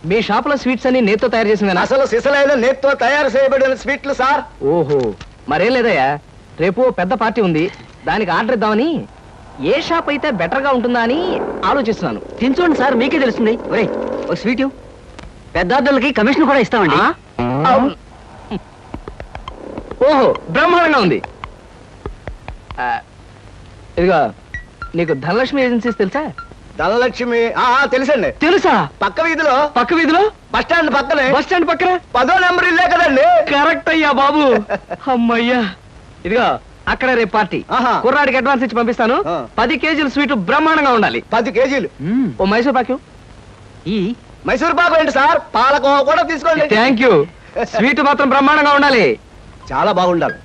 మీ shop లో sweets అన్ని నేత్తో తయారు చేసింది. అసలు సిసలైన నేత్తో తయారు చేయబడిన స్వీట్లు సార్. ఓహో, మరేం లేదయ్యా, రేపు పెద్ద పార్టీ ఉంది, దానికి ఆర్డర్ ఇద్దామని ఏ షాప్ అయితే బెటర్ గా ఉంటుందా అని ఆలోచిస్తున్నాను. తినచూడండి సార్, మీకే తెలుస్తుంది. ఒరే ఒక స్వీట్, పెద్ద ఆర్డర్లకి కమిషన్ కూడా ఇస్తామండి. ఓహో, బ్రహ్మాండంగా ఉంది. ఇదిగో, నీకు ధనలక్ష్మి ఏజెన్సీస్ తెలుసా? ధనలక్ష్మి తెలుసండి. తెలుసా? పక్క వీధిలో బస్ స్టాండ్ పక్కనే. బస్ స్టాండ్ పక్కన 10వ నెంబర్ ఇల్లే కదండి. కరెక్ట్ అయ్యా బాబు. అమ్మయ్యా, ఇదిగో అక్కడ రేపు పార్టీ. కుర్రాడికి అడ్వాన్స్ ఇచ్చి పంపిస్తాను. 10 కేజీలు స్వీట్ బ్రహ్మాండంగా ఉండాలి. 10 కేజీలు. ఓ మైసూర్ పాకు. ఈ మైసూర్ పాకు ఏంటి సార్, పాలకోవా కూడా తీసుకోండి. Thank you. స్వీట్ మాత్రం బ్రహ్మాండంగా ఉండాలి. చాలా బాగుండాలి.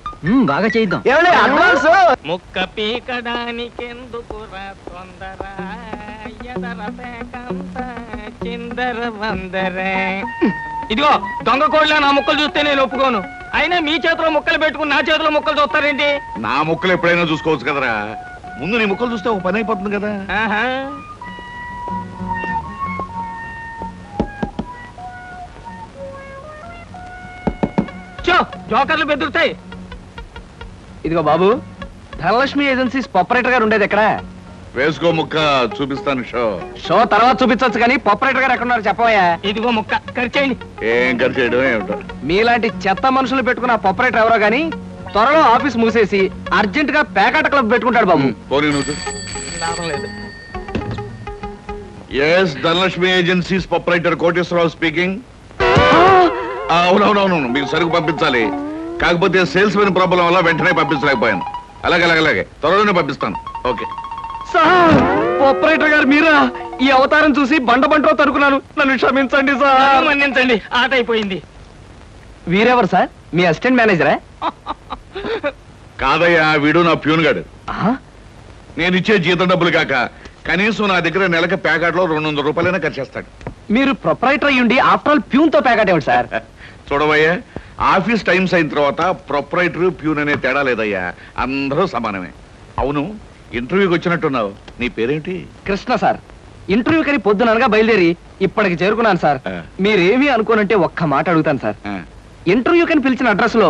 బాగా చేద్దాం. ఏమండి అడ్వాన్స్? ముక్క పీకడానికెందుకురా తొందర, ఎదర పేకంత చిందర వందరే. ఇదిగో దొంగ కోళ్ళ నా ముక్కలు చూస్తే నేను ఒప్పుకోను. అయినా మీ చేతిలో ముక్కలు పెట్టుకుని నా చేతిలో ముక్కలు చూస్తారేంటి? నా ముక్కలు ఎప్పుడైనా చూసుకోవచ్చు కదరా, ముందు నీ ముక్కలు చూస్తే ఒక పని అయిపోతుంది కదా. జోకర్లు బెదురుతాయి. ఇదిగో బాబు, ధనలక్ష్మి ఏజెన్సీస్ ఆపరేటర్ గారు ఉండేది ఎక్కడ? వేసుకో ముక్క, చూపిస్తాను. షో తర్వాత చూపించవచ్చు కానీ ఆపరేటర్ గారు ఎక్కడున్నారు చెప్పవయ్యా. ఇదిగో ముక్క ఖర్చేయండి. ఏం ఖర్చు చేయడం ఏమిటో. మీలాంటి చెత్త మనుషులు పెట్టుకున్న ఆపరేటర్ ఎవరో గానీ త్వరలో ఆఫీస్ మూసేసి అర్జెంట్ గా పేకాట క్లబ్ పెట్టుకుంటాడు బాబు. Yes, Dhanalakshmi agencies proprietor Koteswararao speaking. అవునవునవును, మీకు సరుకు పంపించాలి, కాకపోతే సేల్స్ మెన్ ప్రాబ్లం వల్ల వెంటనే పంపించలేకపోయాను. అలాగే త్వరలోనే పంపిస్తాను. ఓకే సార్, ఆపరేటర్ గారు మీరా? ఈ అవతారం చూసి బంటో తరుకున్నాను, నన్ను క్షమించండి సార్. మన్నించండి, ఆట అయిపోయింది. వీరెవరు సార్? మీ అసిస్టెంట్ మేనేజరా? కాదయ్యా, వీడు నా ప్యూన్ గాడు. నేను ఇచ్చే జీతం డబ్బులు కాక కనీసం నా దగ్గర నెలకి ప్యాకెట్లో 200 రూపాయలైనా ఖర్చు చేస్తాడు. మీరు ప్రొపరైటర్ అయ్యుండి ఆఫ్టర్ ఆల్ ప్యూన్ తో ప్యాకెట్ ఏమిటి సార్? చూడవయ్యా, ఆఫీస్ టైమ్స్ అయిన తర్వాత ప్రొపరైటర్ ప్యూన్ అనే తేడా లేదయ్యా, అందరూ సమానమే. అవును, ఇంటర్వ్యూకి వచ్చినట్టున్నావు, నీ పేరేంటి? కృష్ణ సార్. ఇంటర్వ్యూ కని పొద్దుననగా బయలుదేరి ఇప్పటికి చేరుకున్నాను సార్. మీరేమీ అనుకోనంటే ఒక్క మాట అడుగుతాను సార్. ఇంటర్వ్యూ కని పిలిచిన అడ్రస్ లో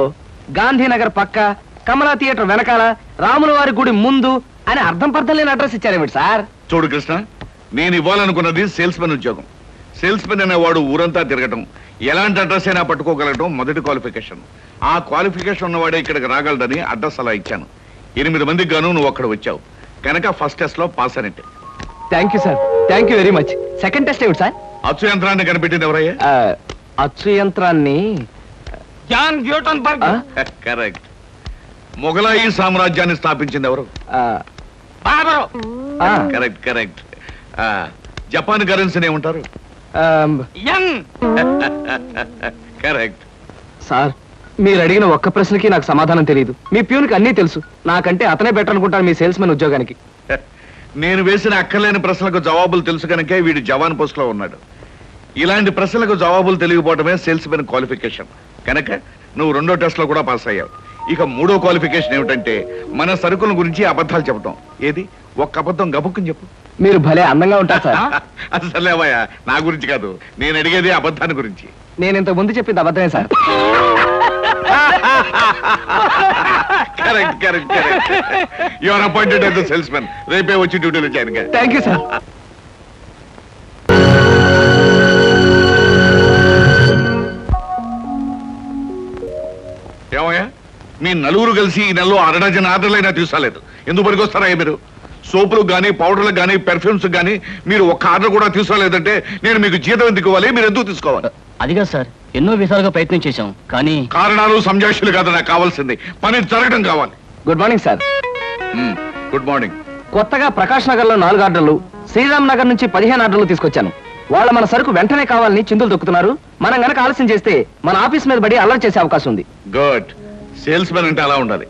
గాంధీనగర్ పక్క, కమలా థియేటర్ వెనకాల, రాముల వారి గుడి ముందు అని అర్థం పర్థం లేని అడ్రస్ ఇచ్చారేమిటి సార్? చూడు కృష్ణ, నేను ఇవ్వాలనుకున్నది సేల్స్ మెన్ ఉద్యోగం. సేల్స్ మెన్ అనేవాడు ఊరంతా తిరగటం, ఎలాంటి అడ్రస్ అయినా పట్టుకోగలగటం మొదటి క్వాలిఫికేషన్. ఆ క్వాలిఫికేషన్ ఉన్నవాడే ఇక్కడికి రాగలడని అడ్రస్ అలా ఇచ్చాను. 8 మందికి గాను నువ్వు అక్కడ వచ్చావు కనుక ఫస్ట్ టెస్ట్ లో పాస్ అనేట్టు. Thank you sir, thank you very much. Second test ఏమిటి సార్? అచ్చు యంత్రాన్ని కనిపెట్టింది ఎవరయ్యా? అచ్చు యంత్రాన్ని జాన్ గ్యూటన్బర్గ్. కరెక్ట్. మొఘలాయి సామ్రాజ్యాన్ని స్థాపించింది ఎవరు? కరెక్ట్. జపాన్ కరెన్సీని ఏమంటారు? కరెక్ట్. సార్, మీరు అడిగిన ఒక్క ప్రశ్నకి నాకు సమాధానం తెలియదు. మీ ప్యూన్కి అన్నీ తెలుసు, నాకంటే అతనే బెటర్ అనుకుంటాను మీ సేల్స్ మెన్ ఉద్యోగానికి. నేను వేసిన అక్కర్లేని ప్రశ్నలకు జవాబులు తెలుసు కనుకే వీడు జవాన్ పోస్ట్ లో ఉన్నాడు. ఇలాంటి ప్రశ్నలకు జవాబులు తెలియకపోవడమే సేల్స్ మెన్ క్వాలిఫికేషన్. కనుక నువ్వు 2వ టెస్ట్ లో కూడా పాస్ అయ్యావు. ఇక 3వ క్వాలిఫికేషన్ ఏమిటంటే మన సరుకుల గురించి అబద్ధాలు చెప్పడం. ఏది, ఒక్క అబద్ధం గబుక్కుని చెప్పు. మీరు భలే అందంగా ఉంటారు సార్. అసలేవయ్యా, నా గురించి కాదు, నేను అడిగేది అబద్ధాన్ని గురించి. నేను ఇంతకు ముందు చెప్పింది అబద్ధమే sir. Correct. You are appointed as the salesmen. రేపే వచ్చి డ్యూటీలో జాయిన్ గా. Thank you sir. ఏమయ్యా, మీ నలుగురు కలిసి ఈ నెలలో 6 డజన్ ఆర్డర్లైనా తీసుకోలేదు. ఎందుకు పనికొస్తారా మీరు? సోపులకు కానీ, పౌడర్లకు కానీ, పెర్ఫ్యూమ్స్ కానీ మీరు ఒక్క ఆర్డర్ కూడా తీసుకోలేదంటే నేను మీకు జీతం ఎందుకు ఇవ్వాలి? మీరు ఎందుకు తీసుకోవాలి? అదిగా సార్, ఎన్నో విధాలుగా ప్రయత్నం చేశాం కానీ కారణాలు సంజాషులు కాదు నాకు కావాల్సింది, పని జరగడం కావాలి. Good morning sir. Good morning. కొత్తగా ప్రకాష్ నగర్ లో 4 ఆర్డర్లు, శ్రీరామ్ నగర్ నుంచి 15 ఆర్డర్లు తీసుకొచ్చాను. వాళ్ళ మన సరుకు వెంటనే కావాలని చిందులు దొక్కుతున్నారు. మనం గనక ఆలస్యం చేస్తే మన ఆఫీస్ మీద పడి అల్లరి చేసే అవకాశం ఉంది. గుడ్. సేల్స్ మెన్ అంటే అలా ఉండాలి.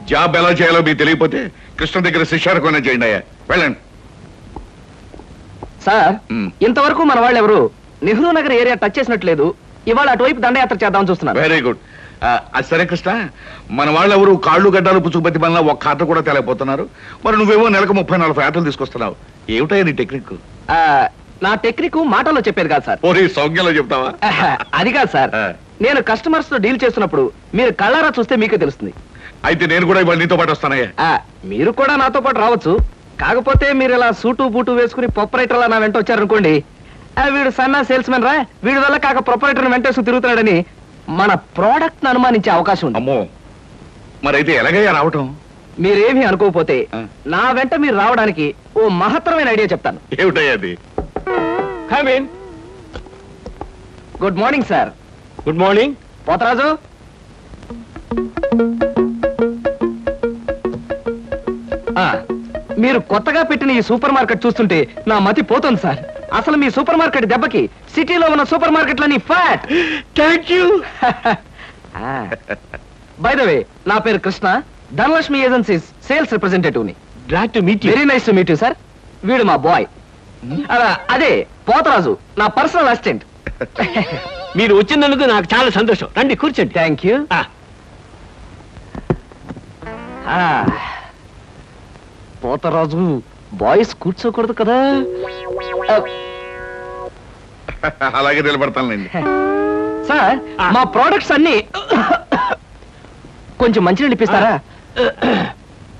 జాబ్ ఎలా చేయాలో మీకు తెలియకపోతే కృష్ణ దగ్గర శిష్యారకం చేయండి. అయ్యా వెళ్ళండి. సార్, ఇంతవరకు మన వాళ్ళు ఎవరు నెహ్రూ నగర్ ఏరియా టచ్ చేసినట్లేదు. ఇవాళ అటువైపు దండయాత్ర చేద్దామని చూస్తున్నారు. Very good. అది సరే కృష్ణ, మన వాళ్ళు ఎవరు కాళ్ళు గడ్డాలు పుచ్చుకుపతి వల్ల ఒక్క ఆట కూడా తేలేకపోతున్నారు. మరి నువ్వేమో నెలకు 30-40 ఆటలు తీసుకొస్తున్నావు. ఏమిటయ్యా నీ టెక్నిక్? నా టెక్నిక్ మాటల్లో చెప్పేది కాదు సార్. ఓరి సౌజ్ఞలో చెప్తావా? అది కాదు సార్, నేను కస్టమర్స్ తో డీల్ చేస్తున్నప్పుడు మీరు కళ్ళారా చూస్తే మీకే తెలుస్తుంది. అయితే నేను కూడా ఇవాళ నీతో పాటు వస్తానయ్యా. మీరు కూడా నాతో పాటు రావచ్చు. కాకపోతే మీరు ఇలా సూటు బూటు వేసుకుని ప్రొపరేటర్లా నా వెంట వచ్చారనుకోండి, వీడు సన్నా సేల్స్ మెన్ రా, వీడి వల్ల కాక ప్రొపరేటర్ వెంటేసుకు తిరుగుతున్నాడని మన ప్రోడక్ట్ ను అనుమానించే అవకాశం ఉంది. అమ్మో, మరైతే ఎలాగయ్యా రావటం? మీరేమీ అనుకోకపోతే నా వెంట మీరు రావడానికి ఓ మహత్తరమైన ఐడియా చెప్తాను. ఏమిటయ్యా అది? Come in. Good morning sir. Good morning. Potharaju, మీరు కొత్తగా పెట్టిన ఈ సూపర్ మార్కెట్ చూస్తుంటే నా మతి పోతుంది సార్. అసలు మీ సూపర్ మార్కెట్ దెబ్బకి సిటీలో ఉన్న సూపర్ మార్కెట్లని ఫ్యాట్. Thank you. By the way, నా పేరు Krishna, Dhanalakshmi agencies sales representative ని. Glad to meet you. Very nice to meet you sir. వీడు మా బాయ్. అదే పోతరాజు, నా పర్సనల్ అసిస్టెంట్. మీరు వచ్చినందుకు నాకు చాలా సంతోషం. రండి కూర్చోండి. Thank you. పోతరాజు, బాయ్స్ కూర్చోకూడదు కదా. అలాగే నిలబడతానులేండి. సార్, మా ప్రోడక్ట్స్ అన్ని కొంచెం మంచినీళ్ళు ఇప్పిస్తారా?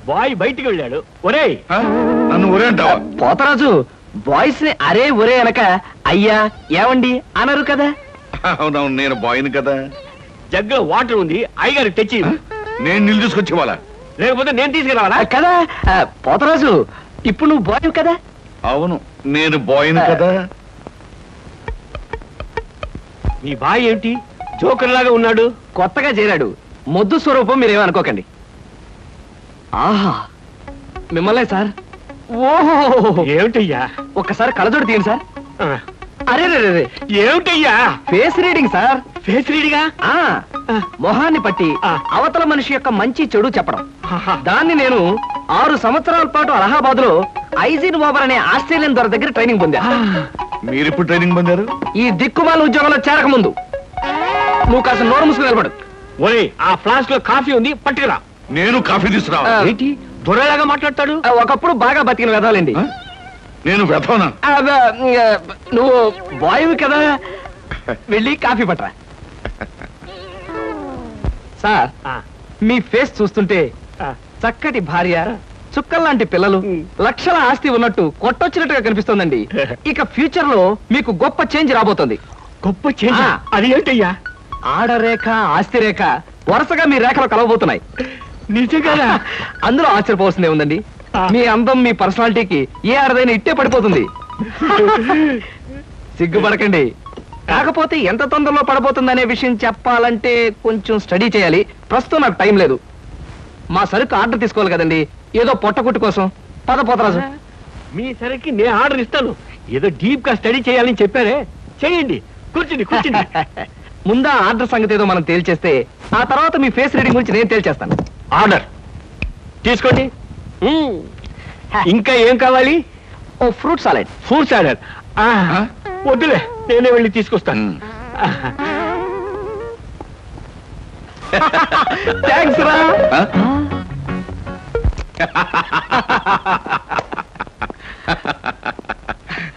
బాయ్ బయటికి వెళ్ళాడు. ఒరేయ్, నన్ను ఊరే అంటావా? పోతరాజు, బాయ్స్ ని అరే ఒరే అనక అయ్యా ఏమండి అనరు కదా. అవునవును, నేను బాయ్ని కదా. జగ్గులో వాటర్ ఉంది, అయ్యగారికి తెచ్చి. నేను నీళ్ళు తీసుకొచ్చి ఇవ్వాలా? లేకపోతే నేను తీసుకురావాలా? కదా పోతరాజు, ఇప్పుడు నువ్వు బాయ్ కదా. అవును, నేను బాయ్ని కదా. మీ బాయ్ ఏంటి జోకర్ లాగా ఉన్నాడు? కొత్తగా చేరాడు, మొద్దు స్వరూపం, మీరేమనుకోకండి. ఆహా, మిమ్మల్నే సార్. ఓహో, ఏమిటయ్యా? ఒక్కసారి కళ్ళజోడు తీయండి సార్. ఆ, అరే రే రే, ఏమిటయ్యా? Face reading sir. ఫేస్ రీడింగా? మొహాన్ని పట్టి అవతల మనిషి యొక్క మంచి చెడు చెప్పడం. దాన్ని నేను 6 సంవత్సరాల పాటు అలహాబాద్ లో ఐజిన్ ఓవర్ అనే ఆస్ట్రేలియన్ దొర దగ్గర ట్రైనింగ్ పొందా. మీరెప్పుడు ట్రైనింగ్ పొందారు? ఈ దిక్కుమాల ఉద్యోగంలో చేరక ముందు. నువ్వు కాస్త నోరు మూసుకుని నిలబడు. ఒరేయ్, ఆ ఫ్లాస్క్ లో కాఫీ ఉంది, పట్టుకురా. నేను కాఫీ తీసుకురా. ఏంటి దొరలాగా మాట్లాడతాడు? ఒకప్పుడు బాగా బతికిన వెదాలండి. నేను వెతవనా? నువ్వు బాయ్ కదా, వెళ్ళి కాఫీ పట్టరా. సార్, మీ ఫేస్ చూస్తుంటే చక్కటి భార్య, చుక్కల్లాంటి పిల్లలు, లక్షల ఆస్తి ఉన్నట్టు కొట్టొచ్చినట్టుగా కనిపిస్తోందండి. ఇక ఫ్యూచర్ లో మీకు గొప్ప చేంజ్ రాబోతుంది. గొప్ప చేంజ్? అది ఏంటయ్యా? ఆడరేఖ, ఆస్తి రేఖ వరుసగా మీ రేఖలు కలవబోతున్నాయి. నిజంగా? అందులో ఆశ్చర్యపోవాల్సిందే ఉందండి. మీ అందం, మీ పర్సనాలిటీకి ఏ ఆడదైనా ఇట్టే పడిపోతుంది. సిగ్గుపడకండి. కాకపోతే ఎంత తొందరలో పడబోతుందనే విషయం చెప్పాలంటే కొంచెం స్టడీ చేయాలి. ప్రస్తుతం నాకు టైం లేదు. మా సరుకు ఆర్డర్ తీసుకోవాలి కదండి, ఏదో పొట్టకుట్టు కోసం. పద పోతరాజు. మీ సరికి నేను ఆర్డర్ ఇస్తాను. ఏదో డీప్ గా స్టడీ చేయాలని చెప్పారే, చేయండి. కూర్చుని కూర్చుని. ముందా ఆర్డర్ సంగతి ఏదో మనం తేల్చేస్తే ఆ తర్వాత మీ ఫేస్ రీడింగ్ గురించి నేను తేల్చేస్తాను. ఆర్డర్ తీసుకోండి. ఇంకా ఏం కావాలి? ఓ ఫ్రూట్ సాలెడ్. ఫ్రూట్ సాలెడ్ వద్దులే, నేనే వెళ్ళి తీసుకొస్తాను. థ్యాంక్స్ రా.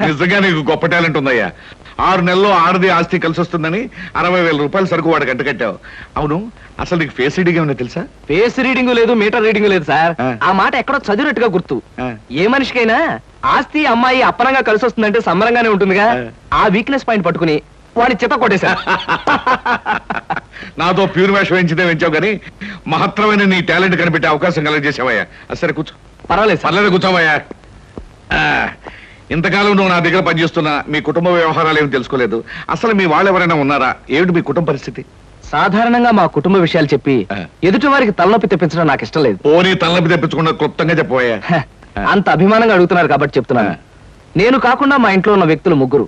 నిజంగా నీకు గొప్ప టాలెంట్ ఉందయ్యా. 6 నెలల్లో ఆడది ఆస్తి కలిసి వస్తుందని 60,000 రూపాయలు సరుకు వాడికి అంటకట్టావు. అవును, అసలు నీకు ఫేస్ రీడింగ్ ఏమన్నా తెలుసా? ఫేస్ రీడింగ్ లేదు, మీటర్ రీడింగ్ లేదు సార్. ఆ మాట ఎక్కడో చదివినట్టుగా గుర్తు. ఏ మనిషికైనా ఆస్తి, అమ్మాయి అప్పనంగా కలిసి వస్తుందంటే సంబరంగానే ఉంటుందిగా. ఆ వీక్నెస్ పాయింట్ పట్టుకుని వాడిని చిత్త కొట్టేశా. నాతో ప్యూర్ వేషం వేయించితే వేయించావు కానీ మహత్తరమైన నీ టాలెంట్ కనిపెట్టే అవకాశం కలగజేసావయ్యా. సరే కూర్చో. పర్వాలేదు సార్. పర్లేదు, కూర్చోవయ్యా. ఇంతకాలం నువ్వు నా దగ్గర పనిచేస్తున్నా మీ కుటుంబ వ్యవహారాలు ఏమి తెలుసుకోలేదు. అసలు మీ వాళ్ళు ఎవరైనా ఉన్నారా? ఏమిటి మీ కుటుంబ పరిస్థితి? సాధారణంగా మా కుటుంబ విషయాలు చెప్పి ఎదుటి వారికి తలనొప్పి తెప్పించడం నాకు ఇష్టం లేదు. పోనీ తలనొప్పి తెప్పించకుండా క్లుప్తంగా చెప్పబోయా. అంత అభిమానంగా అడుగుతున్నారు కాబట్టి చెప్తున్నాను. నేను కాకుండా మా ఇంట్లో ఉన్న వ్యక్తులు 3.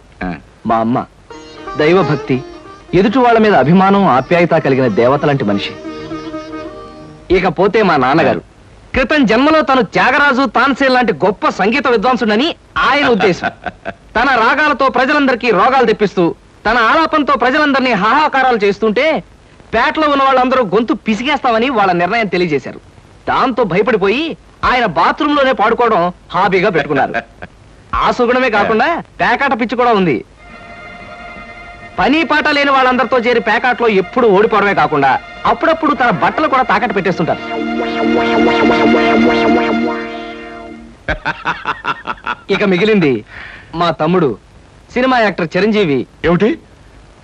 మా అమ్మ దైవభక్తి, ఎదుటి వాళ్ళ మీద అభిమానం, ఆప్యాయత కలిగిన దేవత లాంటి మనిషి. ఇకపోతే మా నాన్నగారు క్రితం జన్మలో తను త్యాగరాజు, తాన్సేన్ లాంటి గొప్ప సంగీత విద్వాంసుడని ఆయన ఉద్దేశం. తన రాగాలతో ప్రజలందరికీ రోగాలు తెప్పిస్తూ, తన ఆలాపంతో ప్రజలందరినీ హాహాకారాలు చేస్తుంటే పేటలో ఉన్న వాళ్ళందరూ గొంతు పిసిగేస్తామని వాళ్ళ నిర్ణయం తెలియజేశారు. దాంతో భయపడిపోయి ఆయన బాత్రూమ్ లోనే పాడుకోవడం హాబీగా పెట్టుకున్నారు. ఆ సుగుణమే కాకుండా పేకాట పిచ్చి కూడా ఉంది. పని పాట లేని వాళ్ళందరితో చేరి పేకాట్లో ఎప్పుడు ఓడిపోవడమే కాకుండా అప్పుడప్పుడు తన బట్టలు కూడా తాకట్టు పెట్టేస్తుంటారు. ఇక మిగిలింది మా తమ్ముడు సినిమా యాక్టర్ చిరంజీవి. ఏమిటి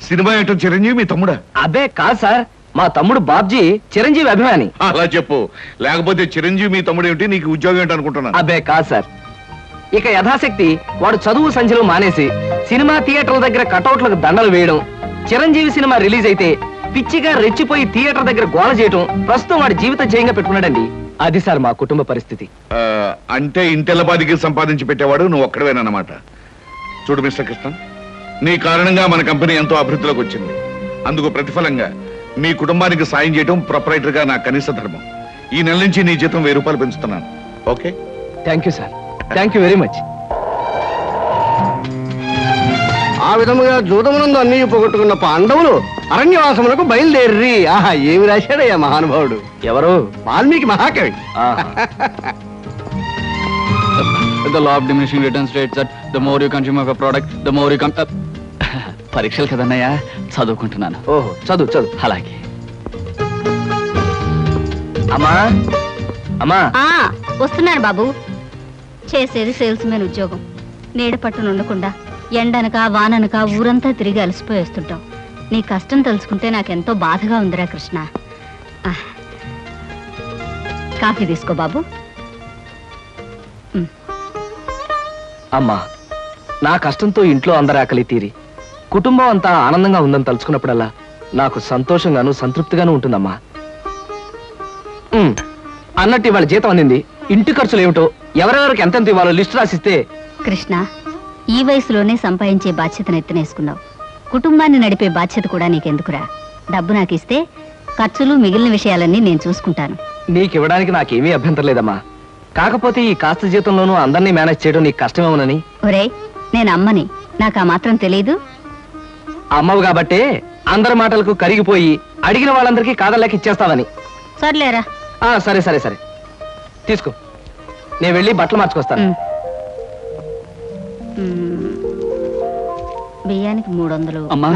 సినిమా యాక్టర్ చిరంజీవి మీ తమ్ముడా? అబ్బే కాదు సార్, మా తమ్ముడు బాబ్జీ చిరంజీవి అభిమాని. అలా చెప్పు, లేకపోతే చిరంజీవి మీ తమ్ముడు ఏమిటి, నీకు ఉద్యోగం ఏంటి అనుకుంటున్నాను. అబ్బే కాదు సార్, ఇక యథాశక్తి వాడు చదువు సంధ్యలు మానేసి సినిమా థియేటర్ల దగ్గర కటౌట్లకు దండలు వేయడం, చిరంజీవి సినిమా రిలీజ్ అయితే పిచ్చిగా రెచ్చిపోయి థియేటర్ దగ్గర గోల చేయడం ప్రస్తుతం వాడి జీవిత జయంగా పెట్టుకున్నాడండి. అది సార్ మా కుటుంబ పరిస్థితి. అంటే ఇంటెల్లబాదికి సంపాదించి పెట్టేవాడు నువ్వు ఒక్కడవేనన్నమాట. చూడు మిస్టర్ కృష్ణ, నీ కారణంగా మన కంపెనీ ఎంతో అభివృద్ధిలోకి వచ్చింది. అందుకు ప్రతిఫలంగా మీ కుటుంబానికి సాయం చేయడం ప్రొపరైటర్ గా నా కనీస ధర్మం. ఈ నెల నుంచి నీ జీతం 1000 రూపాయలు పెంచుతున్నాను. Okay? Thank you sir, thank you very much. ఆ విధముగా జూదమునందు అన్ని పోగొట్టుకున్న పాండవులు అరణ్యవాసములకు బయలుదేరి. ఆహా, ఏమి రాశాడయ్యా మహానుభావుడు. ఎవరు? వాల్మీకి మహాకవి. The law of diminishing returns states that the more you consume of a product, the more you పరీక్షలు కదన్నయ్యా, చదువుకుంటున్నాను. ఓహో, చదువు చదువు. అలాగే. అమ్మా అమ్మా. వస్తున్నాను బాబు. చేసేది సేల్స్ మెన్ ఉద్యోగం. నీడ పట్టున ఉండకుండా ఎండనక వాననక ఊరంతా తిరిగి అలసిపోయి వస్తుంటాం. నీ కష్టం తెలుసుకుంటే నాకెంతో బాధగా ఉందిరా కృష్ణ. కాఫీ తీసుకో బాబు. అమ్మా, నా కష్టంతో ఇంట్లో అందరి ఆకలి తీరి కుటుంబం అంతా ఆనందంగా ఉందని తలుచుకున్నప్పుడల్లా నాకు సంతోషంగాను సంతృప్తిగాను ఉంటుందమ్మా. అన్నట్టు ఇవాళ జీతం అందింది. ఇంటి ఖర్చులు ఏమిటో, ఎవరెవరికి ఎంతెంత ఇవ్వాలో లిస్టు రాసిస్తే. కృష్ణ, ఈ వయసులోనే సంపాదించే బాధ్యతను ఎత్తనేసుకున్నావు. కుటుంబాన్ని నడిపే బాధ్యత కూడా నీకెందుకురా? డబ్బు నాకు ఇస్తే ఖర్చులు మిగిలిన విషయాలన్నీ నేను చూసుకుంటాను. నీకివ్వడానికి నాకేమీ అభ్యంతరం లేదమ్మా. కాకపోతే ఈ కాస్త జీతంలోనూ అందరినీ మేనేజ్ చేయడం నీకు కష్టమేమోనని. ఒరే, నేను అమ్మని, నాకు ఆ మాత్రం తెలీదు. అమ్మవు కాబట్టే అందరి మాటలకు కరిగిపోయి అడిగిన వాళ్ళందరికీ కాదలేక ఇచ్చేస్తావని. సర్లేరా. సరే సరే సరే, తీసుకో. నేను వెళ్ళి బట్టలు మార్చుకొస్తాను. బియ్యానికి 300. అమ్మా,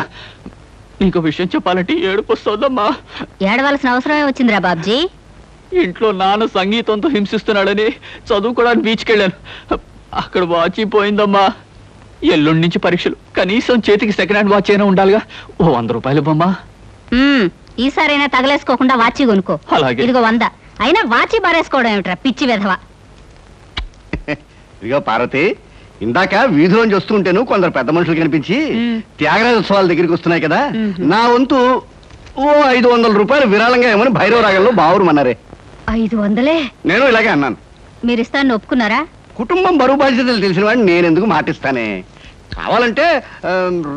నీకు విషయం చెప్పాలంటే ఏడుపు వస్తుందమ్మా. ఏడవలసిన అవసరమే వచ్చిందిరా బాబ్జీ. ఇంట్లో నాన్న సంగీతంతో హింసిస్తున్నాడని చదువుకోవడానికి బీచ్కి వెళ్ళాను. అక్కడ వాచ్ పోయిందమ్మా. ఎల్లుండి నుంచి పరీక్షలు, కనీసం చేతికి సెకండ్ హ్యాండ్ వాచ్ అయినా ఉండాలిగా. ఓ 100 రూపాయలు బొమ్మా. ఈసారైనా తగలేసుకోకుండా వాచి కొనుక్కో. అలాగే. ఇదిగో 100. అయినా వాచి బారేసుకోవడం ఏమిట్రా పిచ్చి విధవ. ఇదిగో పార్వతి, ఇందాక వీధిలోంచి వస్తుంటేను కొందరు పెద్ద మనుషులు కనిపించి త్యాగరాజ ఉత్సవాల దగ్గరికి వస్తున్నాయి కదా, నా వంతు ఓ 500 రూపాయలు విరాళంగా ఏమని భైరవ రాగంలో బావురమన్నారే. 500? నేను ఇలాగే అన్నాను. మీరు ఇస్తాను ఒప్పుకున్నారా? కుటుంబం బరువు బాధ్యతలు తెలిసిన వాడిని నేను ఎందుకు మాటిస్తానే. కావాలంటే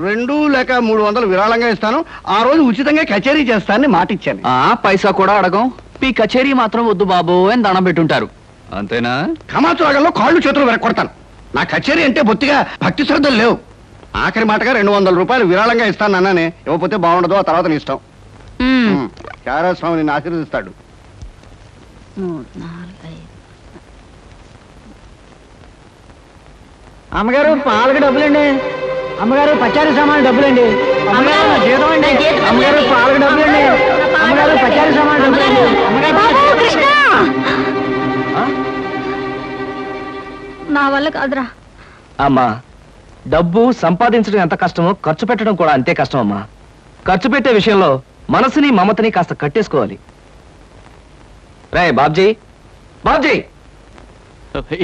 2 లేక 300 విరాళంగా ఇస్తాను. ఆ రోజు ఉచితంగా కచేరీ చేస్తానని మాటిచ్చాను. పైసా కూడా అడగం. మీ కచేరీ మాత్రం వద్దు బాబు అని దండం పెట్టుంటారు, అంతేనా? కమాతు రాగంలో కాళ్ళు చేతులు వెరకొడతాను. నా కచేరీ అంటే బొత్తిగా భక్తి శ్రద్ధలు లేవు. ఆఖరి మాటగా 200 రూపాయలు విరాళంగా ఇస్తాను అన్నానే. ఇవ్వకపోతే బాగుండదు, ఆ తర్వాత నీ ఇష్టం. త్యాగరాజ స్వామి నిన్ను ఆశీర్వదిస్తాడు. 3, 4, 5. అమ్మగారు పాలకు డబ్బులండి. అమ్మగారు పచారీ సామాన్ డబ్బులండి. అమ్మగారు నా జీతం అండి. అమ్మగారు పాలకు డబ్బులండి. అమ్మగారు పచారీ సామాన్ డబ్బులండి. నా వల్ల కాదురా. అమ్మా, డబ్బు సంపాదించడం ఎంత కష్టమో ఖర్చు పెట్టడం కూడా అంతే కష్టం అమ్మా. ఖర్చు పెట్టే విషయంలో మనసుని మమతని కాస్త కట్టేసుకోవాలి. రే బాబ్జీ, బాబ్జీ,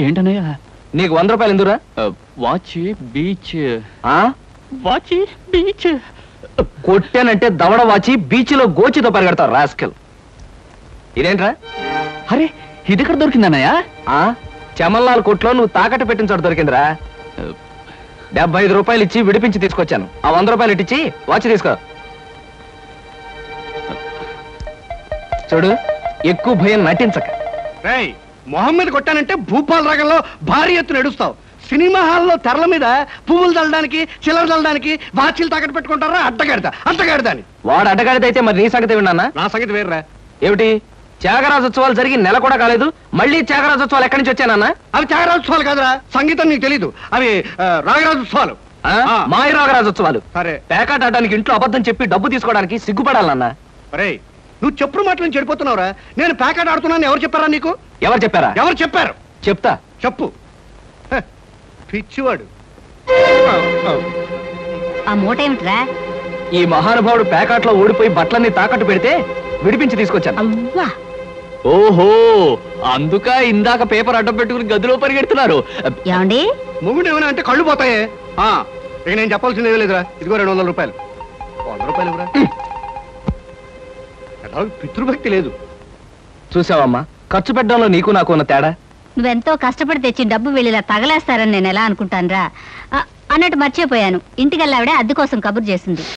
ఏంటన్నయ్యా? నీకు 100 రూపాయలు ఎందురా? వాచ్ బీచ్. వాచి బీచ్ కొట్టానంటే దవడ వాచి బీచ్లో గోచితో పరిగెడతారు రాస్కెల్. ఇదేంట్రా? అరే, ఇది ఎక్కడ దొరికిందన్నయ్యా? చమల్లాల్ కొట్లో నువ్వు తాకట్టు పెట్టిన చోట దొరికిందిరా. 75 రూపాయలు ఇచ్చి విడిపించి తీసుకొచ్చాను. ఆ 100 రూపాయలు ఇట్టించి వాచ్ తీసుకో. చూడు, ఎక్కువ భయం నటించక. మొహం మీద కొట్టానంటే భూపాల్ రాగంలో భారీ ఎత్తున ఎడుస్తావు. సినిమా హాల్లో తెరల మీద పువ్వులు చల్లడానికి, చిల్లర చల్లడానికి వాచీలు తాకట్టు పెట్టుకుంటారా? అడ్డగాడిదా అని. వాడు అడ్డగాడిదైతే మరి నీ సంగతి విన్నానా? నా సంగతి వేర్రా. ఏమిటి? త్యాగరాజోత్సవాలు జరిగి నెల కూడా కాలేదు, మళ్ళీ త్యాగరాజోత్సవాలు ఎక్కడి నుంచి వచ్చానన్నా? అవి త్యాగరాజోత్సవాలు కాదురా, సంగీతం నీకు తెలీదు. అవి రాగరాజోత్సవాలు. మాయ రాగరాజోత్సవాలు. సరే, పేకాట ఆడడానికి ఇంట్లో అబద్ధం చెప్పి డబ్బు తీసుకోవడానికి సిగ్గుపడాలన్నా. అరే నువ్వు చెప్పుడు మాటలను చెడిపోతున్నావురా. నేను ప్యాకెట్ ఆడుతున్నాను ఎవరు చెప్పారా నీకు? ఎవరు చెప్పారా? ఎవరు చెప్పారు? చెప్తా. చెప్పు. పిచ్చివాడు. ఆ మూట ఏమిట్రా? ఈ మహానుభావుడు పేకాట్లో ఓడిపోయి బట్టలన్నీ తాకట్టు పెడితే విడిపించి తీసుకొచ్చాను. అవ్వా, ఓహో, అందుక ఇందాక పేపర్ అడ్డం పెట్టుకుని గదిలో పరిగెడుతున్నారు. ఏమండి? మొగుడు ఏమైనా అంటే కళ్ళు పోతాయే. ఇక నేను చెప్పాల్సింది ఏమీ లేదురా. ఇదిగో 200 రూపాయలు. 100 రూపాయలు ఇవ్వరా. పితృభక్తి లేదు. చూసావమ్మా, ఖర్చు పెట్టడంలో నీకు నాకు ఉన్న తేడా. నువ్వెంతో కష్టపడి తెచ్చి డబ్బు వెళ్ళిలా తగలేస్తారని నేను ఎలా అనుకుంటానురా. అన్నట్టు మర్చిపోయాను, ఇంటికెళ్ళావిడే అద్దె కోసం కబురు చేసింది.